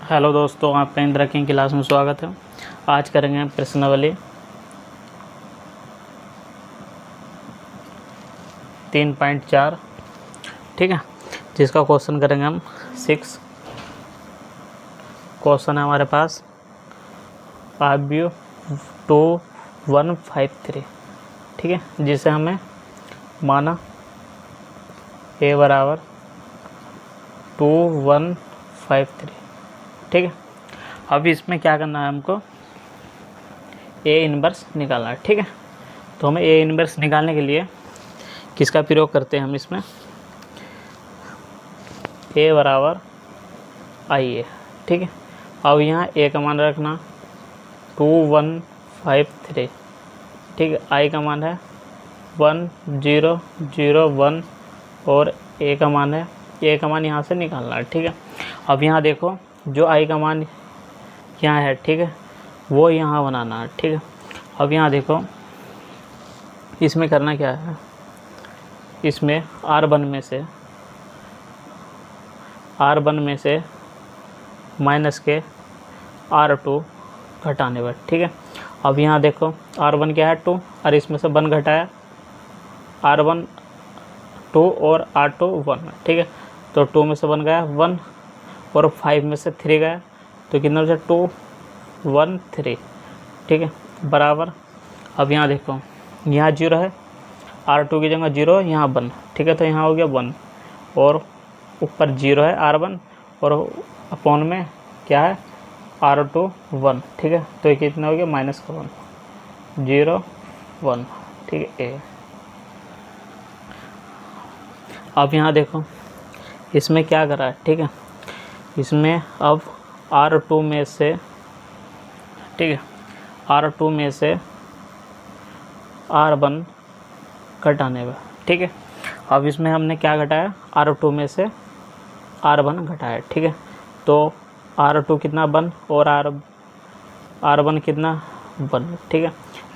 Hello दोस्तों, आपका इंदिरा की क्लास में स्वागत है। आज करेंगे प्रश्नावली 3.4, ठीक है, जिसका क्वेश्चन करेंगे हम 6। क्वेश्चन है हमारे पास आरबीयू 2153, ठीक है, जिसे हमें माना ए बराबर 2153, ठीक है। अब इसमें क्या करना है, हमको ए इनवर्स निकालना है, ठीक है। तो हमें ए इनवर्स निकालने के लिए किसका प्रयोग करते हैं हम इसमें, ए बराबर आई ए, ठीक है। अब यहाँ ए का मान रखना 2153, ठीक है। आई का मान है 1001 और ए का मान है, ए का मान यहाँ से निकालना है, ठीक है। अब यहाँ देखो, जो आई का मान यहाँ है, ठीक है, वो यहाँ बनाना है, ठीक है। अब यहाँ देखो, इसमें करना क्या है, इसमें R1 में से माइनस के R2 घटाने पर, ठीक है। अब यहाँ देखो, R1 क्या है 2, और इसमें से 1 घटाया, R1 2 और R2 1, ठीक है। तो 2 में से 1 गया 1 और 5 में से 3 गया, तो कितना बचा 2 1 3, ठीक है, बराबर। अब यहाँ देखो, यहाँ 0 है, R2 की जगह 0, यहाँ 1, ठीक है। तो यहाँ हो गया 1 और ऊपर 0 है R1 और अपॉन में क्या है R2 1, ठीक है। तो ये कितना हो गया -1 0 1, ठीक है ए। अब यहाँ देखो, इसमें क्या करा है, ठीक है, इसमें अब R2 में से, ठीक है, R2 में से R1 घटाने पर, ठीक है। अब इसमें हमने क्या घटाया, R2 में से R1 घटाया, ठीक है। तो R2 कितना 1 और R1 कितना 1, ठीक है।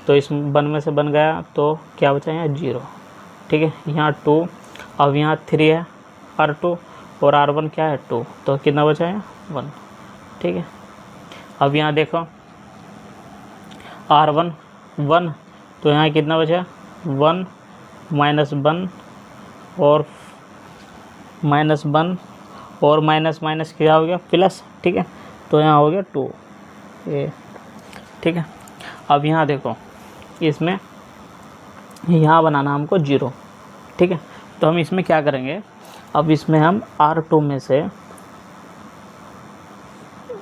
तो इस 1 में से 1 गया, तो क्या बचा यहाँ 0, ठीक है। यहाँ 2, अब यहाँ 3 है R2 और R1 क्या है 2, तो कितना बचा है 1, ठीक है। अब यहाँ देखो, R1 1, तो यहाँ कितना बचा 1 -1 और -1 और माइनस माइनस क्या हो गया प्लस, ठीक है। तो यहाँ हो गया 2 ए, ठीक है। अब यहाँ देखो, इसमें यहाँ बनाना हमको 0, ठीक है। तो हम इसमें क्या करेंगे, अब इसमें हम R2 में से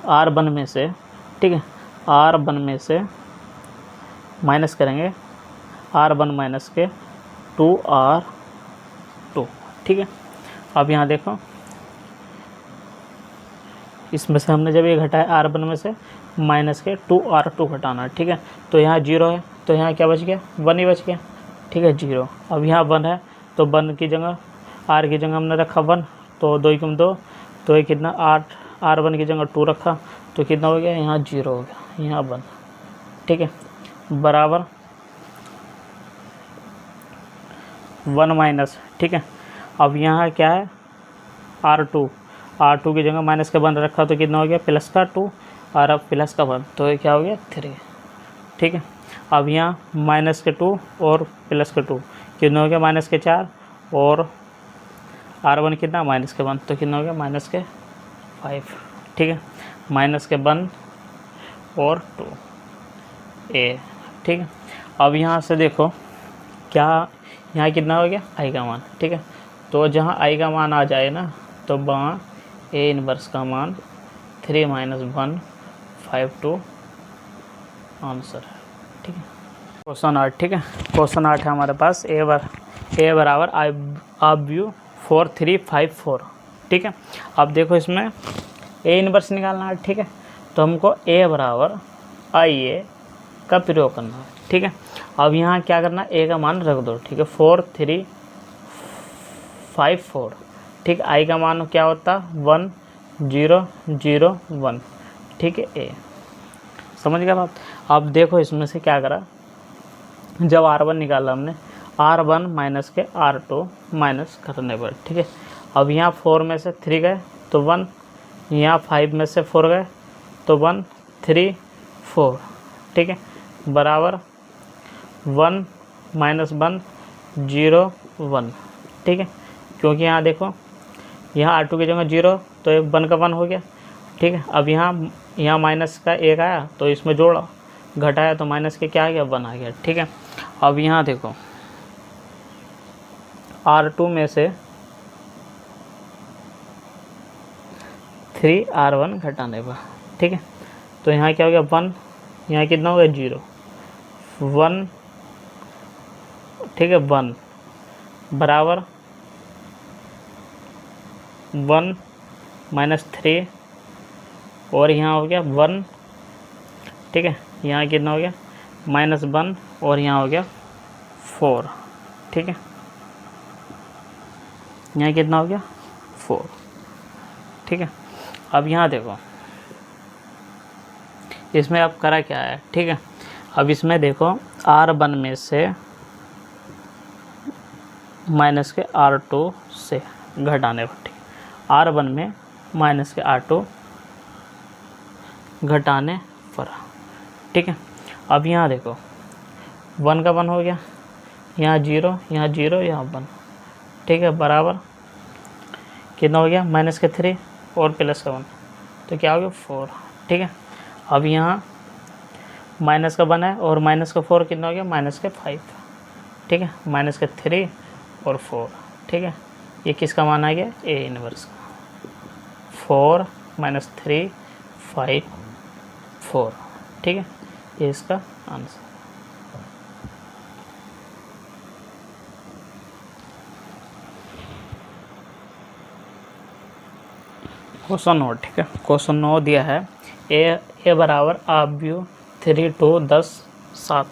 R1 में से, ठीक है, R1 में से माइनस करेंगे R1 माइनस के 2R2, ठीक है। अब यहाँ देखो, इसमें से हमने जब ये घटाया R1 में से माइनस के 2R2 घटाना, ठीक है। तो यहाँ 0 है, तो यहाँ क्या बच गया 1 ही बच गया, ठीक है 0। अब यहाँ 1 है, तो 1 की जगह R की जगह हमने रखा 1, तो 2 × 2, तो ये कितना 8, R1 की जगह 2 रखा, तो कितना हो गया यहाँ 0 हो गया, यहाँ 1, ठीक है, बराबर 1 माइनस, ठीक है। अब यहाँ क्या है R2 की जगह माइनस का 1 रखा, तो कितना हो गया प्लस का 2 और अब प्लस का 1, तो ये क्या हो गया 3, ठीक है। अब यहाँ माइनस के 2 और प्लस के 2 कितना हो गया माइनस के 4 और R1 कितना माइनस के 1, तो कितना हो गया माइनस के 5, ठीक है, माइनस के 1 और 2 ए, ठीक है। अब यहाँ से देखो, क्या यहाँ कितना हो गया आई का मान, ठीक है। तो जहाँ आई का मान आ जाए ना, तो वहाँ ए इनवर्स का मान 3 - 1 5 2 आंसर है, ठीक है। क्वेश्चन 8, ठीक है, क्वेश्चन 8 है हमारे पास ए बराबर आरबीयू 4354, ठीक है। अब देखो, इसमें ए इनवर्स निकालना है, ठीक है। तो हमको ए बराबर आई ए का प्रयोग करना है, ठीक है। अब यहाँ क्या करना है, ए का मान रख दो, ठीक है, 4354, ठीक। आई का मान क्या होता 1001, ठीक है ए, समझ गया बात। अब देखो, इसमें से क्या करा, जब R1 निकाला हमने, R1 माइनस के R2 माइनस करने पर, ठीक है। अब यहाँ 4 में से 3 गए, तो 1 यहाँ 5 में से 4 गए तो 1 3 4, ठीक है, बराबर 1 माइनस 1 0 1, ठीक है, क्योंकि यहाँ देखो यहाँ R2 की जगह 0 तो ये 1 का 1 हो गया, ठीक है। अब यहाँ माइनस का 1 आया तो इसमें जोड़ा, घटाया तो माइनस के क्या आ गया 1 आ गया, ठीक है। अब यहाँ देखो R2 में से 3R1 घटाने पर, ठीक है, तो यहाँ क्या हो गया 1, यहाँ कितना हो गया 0 1, ठीक है, 1 बराबर 1 माइनस 3 और यहाँ हो गया 1, ठीक है, यहाँ कितना हो गया -1 और यहाँ हो गया 4, ठीक है, यहाँ कितना हो गया 4, ठीक है। अब यहाँ देखो इसमें अब करा क्या है, ठीक है। अब इसमें देखो R1 में से माइनस के R2 से घटाने पर, ठीक है, R1 में माइनस के R2 घटाने पर, ठीक है। अब यहाँ देखो 1 का 1 हो गया, यहाँ 0 यहाँ 0 यहाँ 1, ठीक है, बराबर कितना हो गया माइनस के 3 और प्लस का 1 तो क्या हो गया 4, ठीक है। अब यहाँ माइनस का 1 है और माइनस का 4 कितना हो गया माइनस के 5, ठीक है, माइनस के 3 और 4, ठीक है। ये किसका मान आ गया A इनवर्स का, 4 माइनस 3 5 4, ठीक है, ये इसका आंसर। क्वेश्चन 9, ठीक है, क्वेश्चन 9 दिया है ए बराबर आप व्यू 3 2 10 7,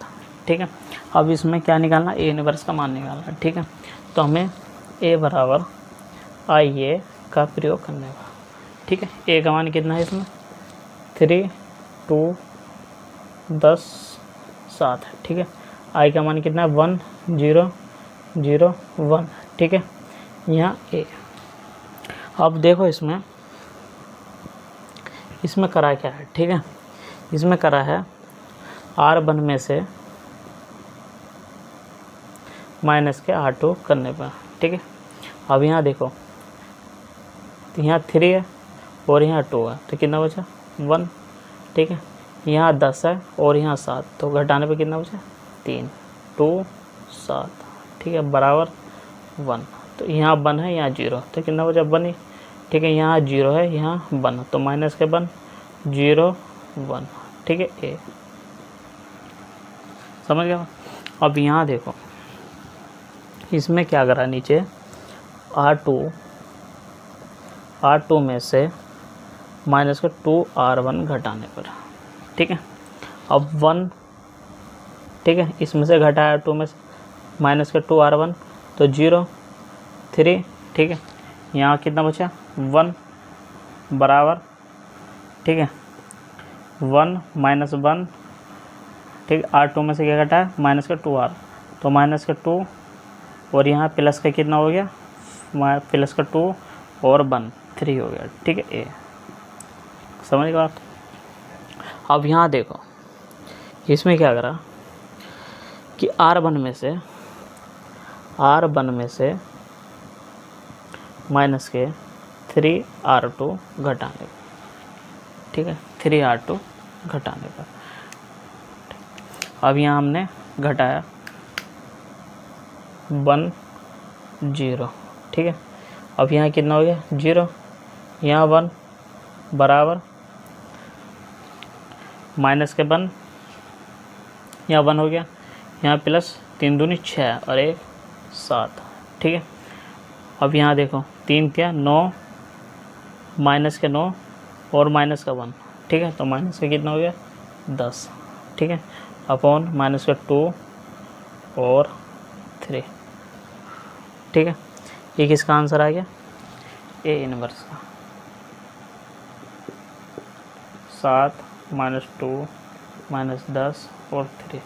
ठीक है। अब इसमें क्या निकालना, ए इनवर्स का मान निकालना है, ठीक है। तो हमें ए बराबर आई ए का प्रयोग करने का, ठीक है। ए का मान कितना है इसमें 3 2 10 7 है, ठीक है। आई का मान कितना है 1 0 0 1, ठीक है, यहाँ ए। अब देखो इसमें करा क्या है, ठीक है, इसमें करा है R1 में से माइनस के R2 करने पर, ठीक है। अब यहाँ देखो यहाँ 3 है और यहाँ 2 है तो कितना बचा 1, ठीक है, यहाँ 10 है और यहाँ 7 तो घटाने पे कितना बचा 3 2 7, ठीक है, बराबर 1, तो यहाँ 1 है यहाँ 0 तो कितना बचा 1 ही, ठीक है, यहाँ 0 है यहाँ 1 तो माइनस के 1 0 1, ठीक है, ए समझ गया। अब यहाँ देखो इसमें क्या करा, नीचे R2 में से माइनस के 2R1 घटाने पर, ठीक है। अब 1, ठीक है, इसमें से घटाया 2 में से माइनस के 2R1 तो 0 3, ठीक है, यहाँ कितना बचा 1 बराबर, ठीक है, 1 माइनस 1, ठीक, R2 में से क्या घटाया माइनस का 2R तो माइनस का 2 और यहाँ प्लस का कितना हो गया प्लस का 2 और 1 3 हो गया, ठीक है, ए समझ गए आप। अब यहाँ देखो इसमें क्या करा कि R1 में से माइनस के 3R2 घटाने, ठीक है, 3R2 घटाने पर। अब यहाँ हमने घटाया 1 0, ठीक है। अब यहाँ कितना हो गया 0 यहाँ 1 बराबर माइनस के 1 यहाँ 1 हो गया, यहाँ प्लस 3 दूनी 6 और 1 7, ठीक है। अब यहाँ देखो 3 क्या 9 माइनस के 9 और माइनस का 1, ठीक है, तो माइनस का कितना हो गया 10, ठीक है, अपॉन माइनस का 2 और 3, ठीक है। ये किसका आंसर आ गया ए इनवर्स का, 7 माइनस 2 माइनस 10 और 3।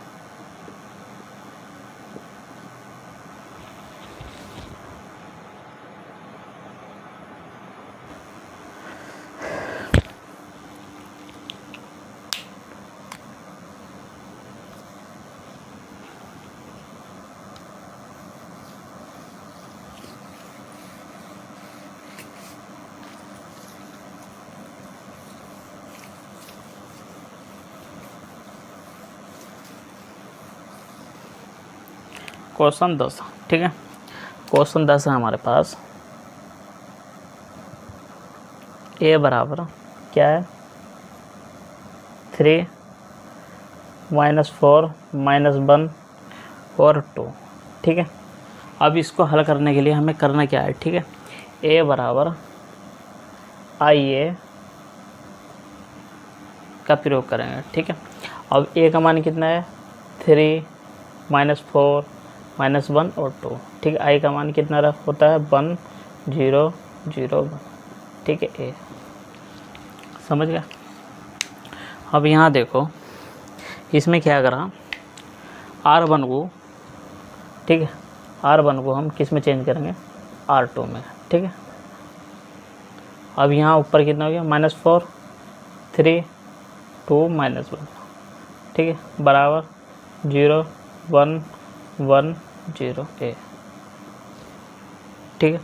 क्वेश्चन 10, ठीक है। क्वेश्चन 10 है हमारे पास। ए बराबर क्या है 3 -4 -1 और 2, ठीक है। अब इसको हल करने के लिए हमें करना क्या है, ठीक है। ए बराबर आई ए का प्रयोग करेंगे, ठीक है। अब ए का मान कितना है 3 -4 -1 और 2, ठीक है। आई का मान कितना होता है 1 0 0 1, ठीक है। ए समझ गया। अब यहाँ देखो इसमें क्या करा R1 को, ठीक है, R1 को हम किस में चेंज करेंगे R2 में, ठीक है। अब यहाँ ऊपर कितना हो गया -4 3 2 -1, ठीक है, बराबर 0 1 1 0 ए, ठीक है।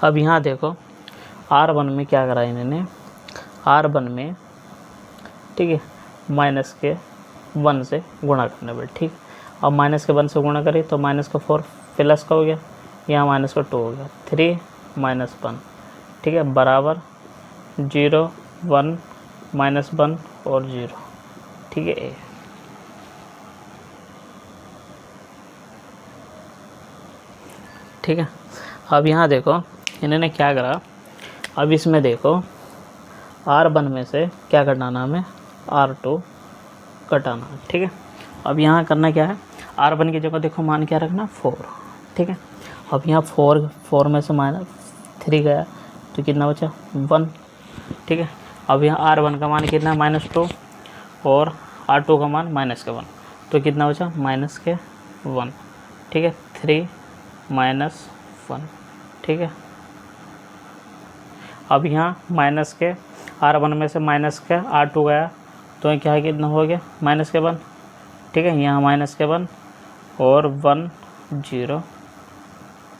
अब यहाँ देखो R1 में क्या करा इन्होंने, R1 में, ठीक है, माइनस के 1 से गुणा करने पर, ठीक। अब माइनस के 1 से गुणा करें तो माइनस का 4 प्लस का हो गया, यहाँ माइनस का 2 हो गया, 3 -1, ठीक है, बराबर 0 1 -1 और 0, ठीक है। ए ठीक है। अब यहाँ देखो इन्होंने क्या करा, अब इसमें देखो R1 में से क्या घटाना हमें R2 घटाना, ठीक है। अब यहाँ करना क्या है, R1 की जगह देखो मान क्या रखना 4, ठीक है। अब यहाँ 4 में से -3 गया तो कितना बचा 1, ठीक है। अब यहाँ R1 का मान कितना -2 और R2 का मान -1, तो कितना बचा -1, ठीक है। 3 -1, ठीक है। अब यहाँ माइनस के R1 में से माइनस के R2 गया तो क्या है कितना हो गया -1, ठीक है। यहाँ -1 और 1 0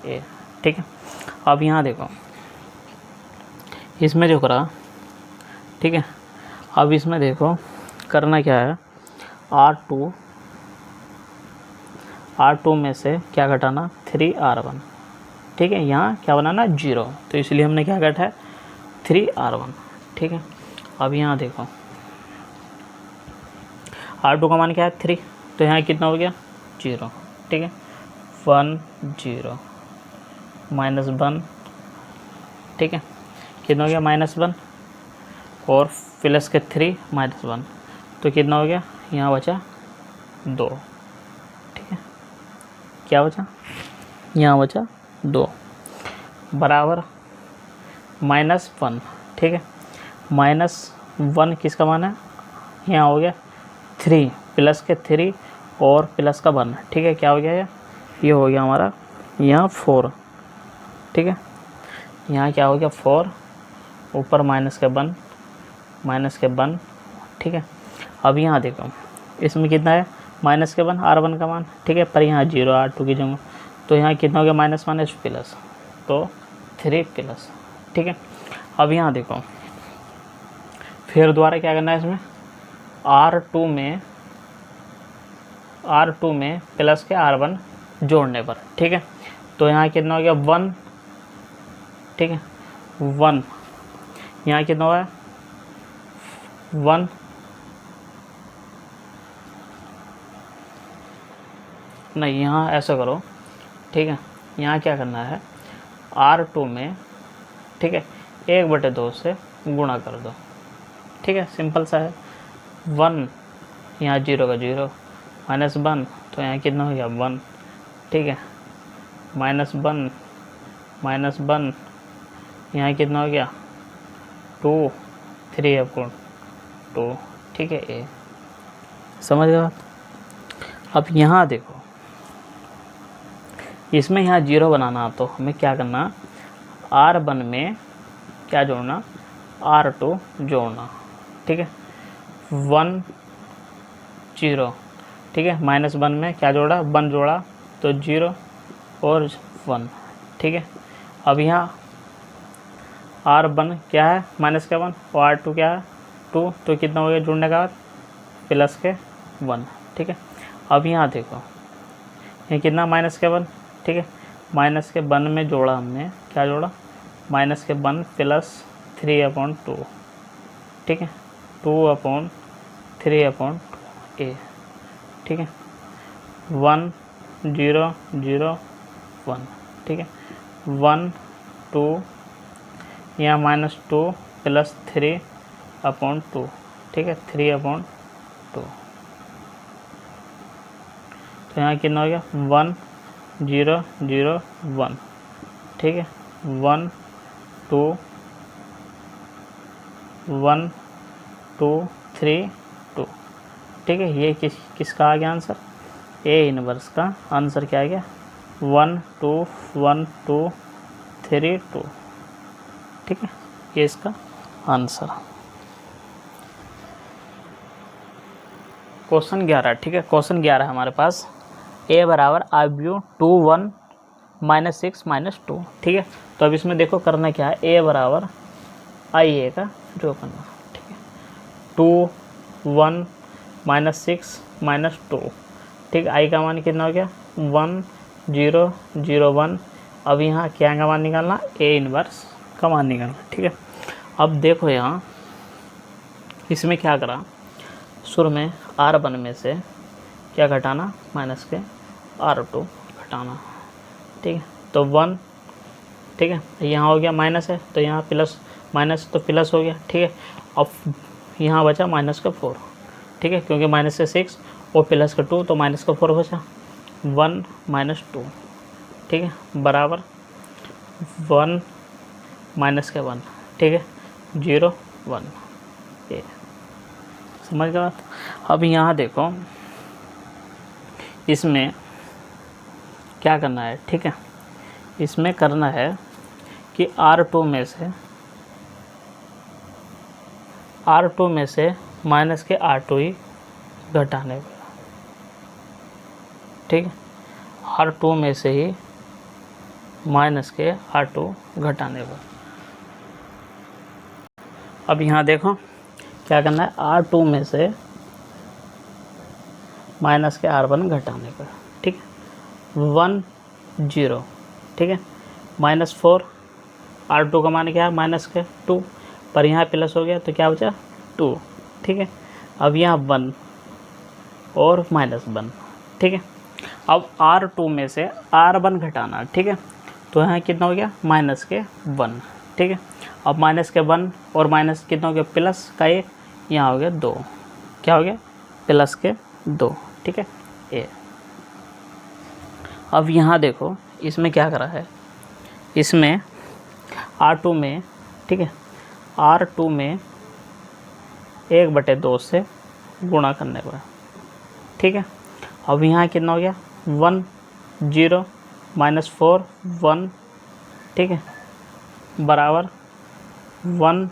ए, ठीक है। अब यहाँ देखो इसमें जो करा, ठीक है। अब इसमें देखो करना क्या है, R2 में से क्या घटाना 3R1, ठीक है। यहाँ क्या बनाना 0, तो इसलिए हमने क्या घटाया 3R1, ठीक है। अब यहाँ देखो R2 का मान क्या है 3, तो यहाँ कितना हो गया 0, ठीक है। 1 0 -1, ठीक है, कितना हो गया -1 और प्लस के 3 -1, तो कितना हो गया यहाँ बचा 2, ठीक है। क्या बचा यहाँ बचा 2 बराबर -1, ठीक है। -1 किसका मान है, यहाँ हो गया 3 प्लस के 3 और प्लस का 1, ठीक है। क्या हो गया ये हो गया हमारा यहाँ 4, ठीक है। यहाँ क्या हो गया 4, ऊपर -1 ठीक है। अब यहाँ देखो इसमें कितना है -1 R1 का मान, ठीक है, पर यहाँ 0 R2 की जगह, तो यहाँ कितना हो गया -1 प्लस, तो 3 प्लस, ठीक है। अब यहाँ देखो फिर दोबारा क्या करना है इसमें R2 में प्लस के R1 जोड़ने पर, ठीक है। तो यहाँ कितना हो गया 1, ठीक है, 1, यहाँ कितना हुआ है 1, नहीं यहाँ ऐसा करो, ठीक है। यहाँ क्या करना है R2 में, ठीक है, 1/2 से गुणा कर दो, ठीक है, सिंपल सा है। 1 यहाँ 0 का 0 -1, तो यहाँ कितना हो गया 1, ठीक है, -1 यहाँ कितना हो गया 2 3 अपॉन 2, ठीक है। ए समझ गए बात। अब यहाँ देखो इसमें यहाँ 0 बनाना, तो हमें क्या करना R1 में क्या जोड़ना R2 जोड़ना, ठीक है। 1 0, ठीक है, -1 में क्या जोड़ा 1 जोड़ा तो 0 और 1, ठीक है। अब यहाँ R1 क्या है -1 और R2 क्या है 2, तो कितना हो गया जुड़ने का बाद +1, ठीक है। अब यहाँ देखो ये कितना माइनस के 1, ठीक है। माइनस के 1 में जोड़ा हमने, क्या जोड़ा, माइनस के 1 प्लस 3/2, ठीक है, 2/3/2 ए, ठीक है। 1 0 0 1, ठीक है। 1 2 यहाँ -2 प्लस 3/2, ठीक है, 3/2। तो यहाँ कितना हो गया 1 0 0 1, ठीक है। 1 2 1 2 3 2, ठीक है। ये किसका आ गया आंसर, ए इनवर्स का आंसर क्या आ गया 1 2 1 2 3 2, ठीक है। ये इसका आंसर। क्वेश्चन 11, ठीक है। क्वेश्चन 11 हमारे पास a बराबर IU 2 1 -6 -2, ठीक है। तो अब इसमें देखो करना क्या है, a बराबर IA का ड्रॉ करना, ठीक है। 2 1 -6 -2, ठीक है। I का मान कितना हो गया 1 0 0 1। अब यहाँ क्या का मान निकालना, a इनवर्स का मान निकालना, ठीक है। अब देखो यहाँ इसमें क्या करा, शुरू में R1 में से क्या घटाना, माइनस के R2 घटाना, ठीक है। तो 1, ठीक है, यहाँ हो गया माइनस है तो यहाँ प्लस, माइनस तो प्लस हो गया, ठीक है। अब यहाँ बचा -4, ठीक है, क्योंकि माइनस के 6 और प्लस का 2 तो माइनस का 4 बचा। 1 -2, ठीक है, बराबर 1 माइनस के 1, ठीक है, 0 1, ये समझ गया बात। अब यहाँ देखो इसमें क्या करना है, ठीक है। इसमें करना है कि R2 में से माइनस के R2 ही घटाने का, ठीक है। R2 में से ही माइनस के R2 घटाने का। अब यहाँ देखो क्या करना है, R2 में से माइनस के R1 घटाने का, ठीक है। 1 0, ठीक है, -4, R2 का मान क्या है माइनस के 2, पर यहाँ प्लस हो गया तो क्या बचा 2, ठीक है। अब यहाँ 1 और -1, ठीक है। अब R2 में से R1 घटाना, ठीक है। तो यहाँ कितना हो गया माइनस के 1, ठीक है। अब माइनस के 1 और माइनस कितना हो गया प्लस का 1, यहाँ हो गया 2, क्या हो गया प्लस के 2, ठीक है ए। अब यहाँ देखो इसमें क्या करा है, इसमें R2 में, ठीक है, R2 में 1/2 से गुणा करने पर, ठीक है। अब यहाँ कितना हो गया 1 0 -4 1, ठीक है, बराबर 1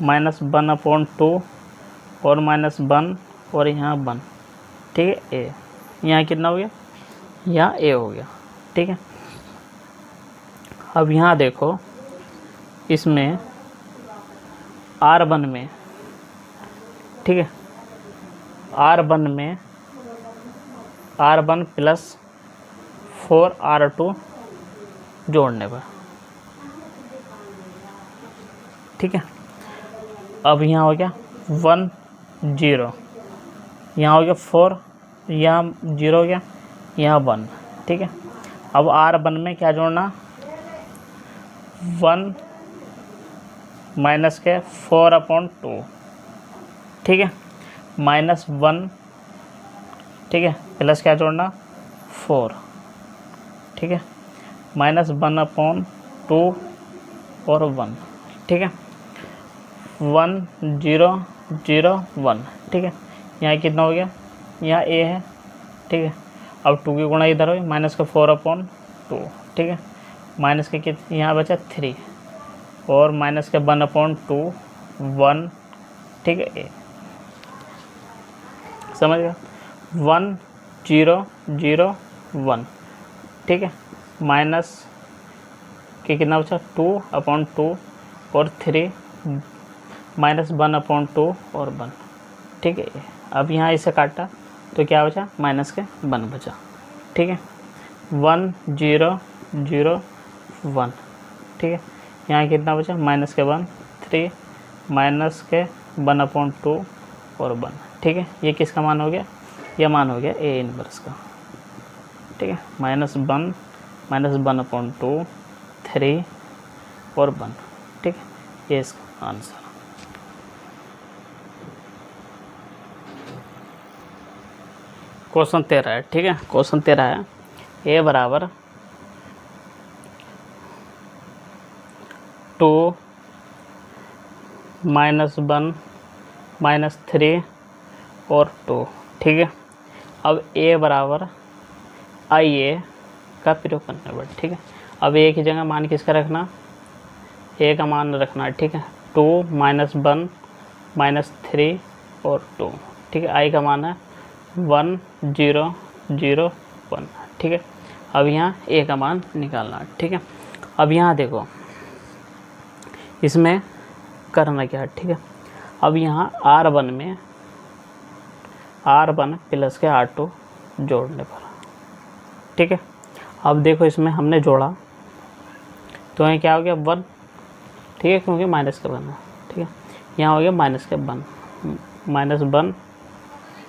-1/2 और -1 और यहाँ 1, ठीक है ए। यहाँ कितना हो गया, यहाँ ए हो गया, ठीक है। अब यहाँ देखो इसमें R1 में, ठीक है, R1 में R1 + 4R2 जोड़ने पर, ठीक है। अब यहाँ हो गया 1 0, यहाँ हो गया 4, यहाँ 0 हो गया, यहाँ 1, ठीक है। अब R1 में क्या जोड़ना, 1 माइनस के 4/2, ठीक है, -1, ठीक है, प्लस क्या जोड़ना 4, ठीक है, -1/2 और 1, ठीक है। 1 0 0 1, ठीक है। यहाँ कितना हो गया, यहाँ ए है, ठीक है। अब 2 की गुणा इधर हो, माइनस का 4/2, ठीक है, माइनस के कितने यहाँ बचा 3 और माइनस के 1/2 1, ठीक है ए, समझ गया। 1 0 0 1, ठीक है, माइनस के कितना बचा 2/2 और 3 -1/2 और 1, ठीक है। अब यहाँ इसे काटा तो क्या बचा, -1 बचा, ठीक है, 1 0 0 1, ठीक है। यहाँ कितना बचा, माइनस के 1 3 माइनस के 1/2 और 1, ठीक है। ये किसका मान हो गया, यह मान हो गया ए इनवर्स का, ठीक है। -1 -1/2 3 और 1, ठीक है। ये इसका आंसर। क्वेश्चन 13 है, ठीक है। क्वेश्चन 13 है, ए बराबर 2 -1 -3 और 2, ठीक है। अब ए बराबर आई ए का प्रयोग करने पर, ठीक है। अब ए की जगह मान किसका रखना, ए का मान रखना है, ठीक है। 2 -1 -3 और 2, ठीक है। आई का मान है 1 0 0 1, ठीक है। अब यहाँ ए का मान निकालना है, ठीक है। अब यहाँ देखो इसमें करना क्या है, ठीक है। अब यहाँ R1 में R1 प्लस के R2 जोड़ने पर, ठीक है। अब देखो इसमें हमने जोड़ा तो यहाँ क्या हो गया 1, ठीक है, क्योंकि माइनस का 1 है, ठीक है। यहाँ हो गया माइनस के 1 -1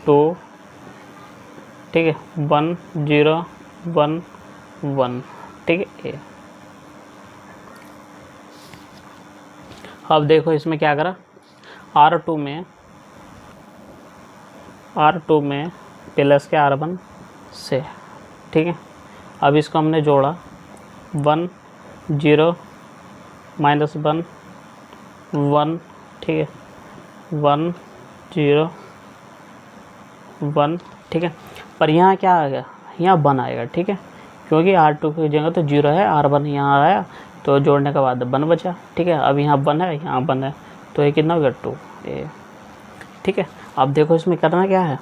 2, ठीक है, 1 0 1 1, ठीक है। अब देखो इसमें क्या करा, R2 में प्लस के R1 से, ठीक है। अब इसको हमने जोड़ा 1 0 -1 1, ठीक है, 1 0 1, ठीक है। पर यहाँ क्या आ गया, यहाँ 1 आएगा, ठीक है, क्योंकि R2 की जगह तो 0 है, R1 यहाँ आया तो जोड़ने के बाद 1 बचा, ठीक है। अब यहाँ 1 है, यहाँ 1 है, तो ये कितना हो गया 2 ए, ठीक है। अब देखो इसमें करना क्या है,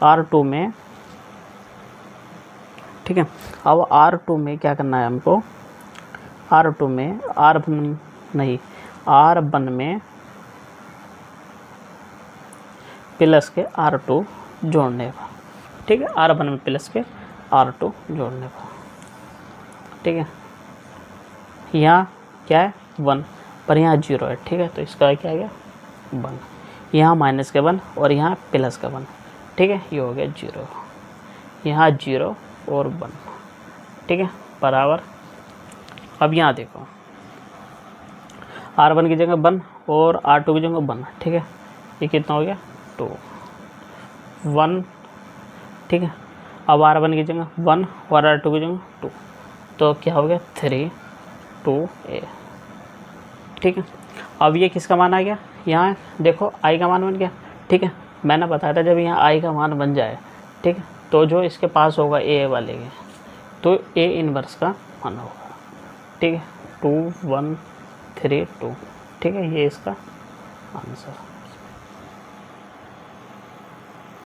R2 में, ठीक है। अब R2 में क्या करना है हमको, R2 में R1 में प्लस के R2 जोड़ने का, ठीक है। R1 में प्लस के R2 जोड़ने का, ठीक है। यहाँ क्या है 1, पर यहाँ 0 है, ठीक है, तो इसका क्या आ गया 1, यहाँ माइनस के 1 और यहाँ प्लस का 1, ठीक है। ये हो गया 0, यहाँ 0 और 1, ठीक है, बराबर। अब यहाँ देखो R1 की जगह 1 और R2 की जगह 1, ठीक है। ये कितना हो गया 2 1, ठीक है। अब R1 की जगह 1 और R2 की जगह 2, तो क्या हो गया 3 2 ए, ठीक है। अब ये किसका मान आ गया, यहाँ देखो आई का मान बन गया, ठीक है। मैंने बताया था जब यहाँ आई का मान बन जाए, ठीक है, तो जो इसके पास होगा ए वाले के, तो ए इनवर्स का मान होगा, ठीक है। 2 1 3 2, ठीक है, ये इसका आंसर।